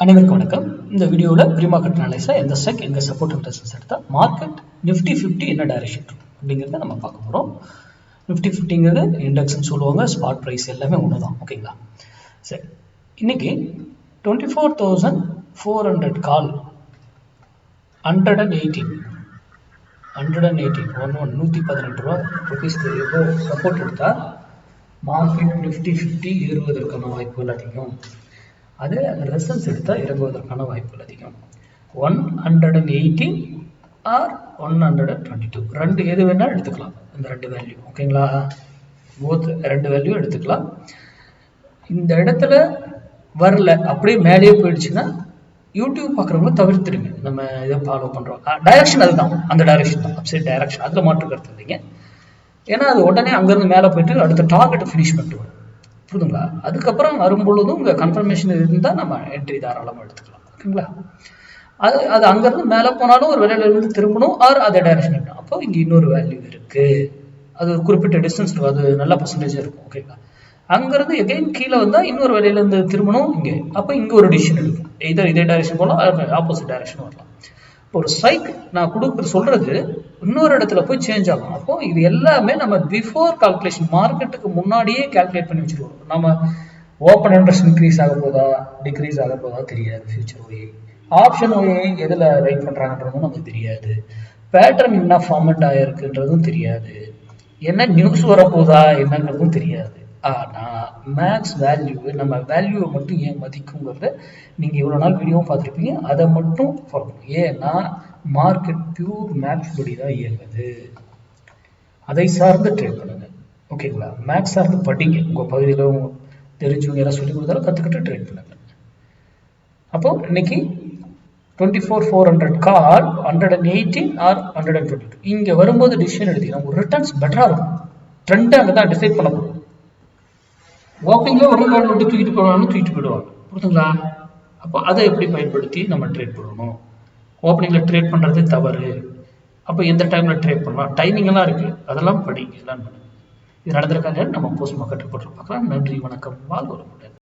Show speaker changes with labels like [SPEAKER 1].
[SPEAKER 1] அனைவருக்கும் வணக்கம். இந்த வீடியோவில் ப்ரீ மார்க்கெட் அனலைஸில் எந்த ஸ்டாக் எங்கே சப்போர்ட் அண்ட் ரெசிஸ்டன்ஸ் எடுத்தால் மார்க்கெட் நிஃப்டி 50 என்ன டைரக்ஷன் இருக்கும் அப்படிங்கிறத நம்ம பார்க்க போகிறோம். நிஃப்டி 50ங்கிறது இண்டெக்ஸ்ன்னு சொல்லுவாங்க, ஸ்பாட் ப்ரைஸ் எல்லாமே ஒன்று தான். ஓகேங்களா? சரி, இன்னைக்கு 24,400 கால் 118 118 ரூபா ருபீஸ்க்கு எவ்வளோ சப்போர்ட் எடுத்தால் மார்க்கெட் நிஃப்டி 50 ஏறுவதற்கான வாய்ப்புகள் அதிகம். அது ரெசல்ட்ஸ் எடுத்தால் இறங்குவதற்கான வாய்ப்புகள் அதிகம். 118 ஆர் 122 ரெண்டு எது வேணாலும் எடுத்துக்கலாம். இந்த ரெண்டு வேல்யூ ஓகேங்களா, போத் ரெண்டு வேல்யூ எடுத்துக்கலாம். இந்த இடத்துல வரல, அப்படியே மேலேயே போயிடுச்சுன்னா யூடியூப் பார்க்குறவங்க தவிர்த்துடுங்க. நம்ம இதை ஃபாலோ பண்ணுறோம், டைரக்ஷன் அதுதான், அந்த டைரக்ஷன் தான், அப்சைட் டைரக்ஷன், அதில் மாற்று கருத்து இல்லைங்க. ஏன்னா அது உடனே அங்கேருந்து மேலே போயிட்டு அடுத்த டார்கெட்டை ஃபினிஷ் பண்ணிட்டு வரும். புரியுதுங்களா? அதுக்கப்புறம் வரும்பொழுதும் உங்கள் கன்ஃபர்மேஷன் இருந்தால் நம்ம என்ட்ரி தாராளமாக எடுத்துக்கலாம். ஓகேங்களா? அது அங்கேருந்து மேலே போனாலும் ஒரு வேலையிலேருந்து திரும்பணும், ஆர் அதே டைரக்ஷன் இருக்கணும். அப்போ இங்கே இன்னொரு வேல்யூ இருக்குது, அது ஒரு குறிப்பிட்ட டிஸ்டன்ஸ் இருக்கும், அது நல்ல பர்சன்டேஜாக இருக்கும். ஓகேங்களா? அங்கேருந்து எகைன் கீழே வந்தால் இன்னொரு வேலையிலேருந்து திரும்பணும் இங்கே, அப்போ இங்கே ஒரு டிசிஷன் எடுக்கும். இதே டைரக்ஷன் போகலாம், ஆப்போசிட் டைரக்ஷன் வரலாம். ஒரு ஸ்ட்ரைக் நான் சொல்றது இன்னொரு இடத்துல போய் சேஞ்ச் ஆகும். அப்போ இது எல்லாமே நம்ம பிஃபோர் கால்குலேஷன், மார்க்கெட்டுக்கு முன்னாடியே கால்குலேட் பண்ணி வச்சுருவோம். நம்ம ஓப்பன் இன்ட்ரெஸ்ட் இன்க்ரீஸ் ஆக போதா டிக்ரீஸ் ஆக போதா தெரியாது. ஃபியூச்சர் ஓஏ ஆப்ஷன் ஓஏ எதில் ரைட் பண்ணுறாங்கன்றதும் நமக்கு தெரியாது. பேட்டர்ன் என்ன ஃபார்மெட் ஆகிருக்குன்றதும் தெரியாது. என்ன நியூஸ் வரப்போதா என்னங்கிறதும் தெரியாது. ஆனால் மேக்ஸ் வேல்யூ, நம்ம வேல்யூவை மட்டும் ஏன் மதிக்குங்கிறத நீங்கள் இவ்வளோ நாள் வீடியோவும் பார்த்துருப்பீங்க, அதை மட்டும் ஃபாலோ பண்ணுங்க. ஏன்னா மார்க்கெட் பியூர் மேக்ஸ் படி தான் இயங்குது, அதை சார்ந்து ட்ரேட் பண்ணுங்க. ஓகேங்களா? மேக்ஸ் சார்ந்து படிங்க, உங்கள் பகுதியில் தெரிஞ்சவங்க எல்லாம் சொல்லி கொடுத்தாலும் கற்றுக்கிட்டு ட்ரேட் பண்ணுங்க. அப்போ இன்னைக்கு 24,400 கால் 118 ஆர் 122 இங்கே வரும்போது டிசிஷன் எடுத்தீங்கன்னா ஒரு ரிட்டர்ன்ஸ் பெட்டராக இருக்கும். ட்ரெண்டை அங்கே தான் டிசைட் பண்ண போகும். ஓப்பனிங்கில் ஒரு நாள் விட்டு தூக்கிட்டு போயிடுவாங்க. புரியுதுங்களா? அப்போ அதை எப்படி பயன்படுத்தி நம்ம ட்ரேட் பண்ணணும்? ஓப்பனிங்கில் ட்ரேட் பண்ணுறது தவறு. அப்போ எந்த டைமில் ட்ரேட் பண்ணலாம், டைமிங் எல்லாம் இருக்குது, அதெல்லாம் படிங்க, எல்லாம் பண்ணுங்க. இது நடந்திருக்காங்க. நம்ம போஸ்ட் மார்க்கெட் ரிப்போர்ட்டில் பார்க்கலாம். நன்றி, வணக்கம், வாழ்க வளமுடன்.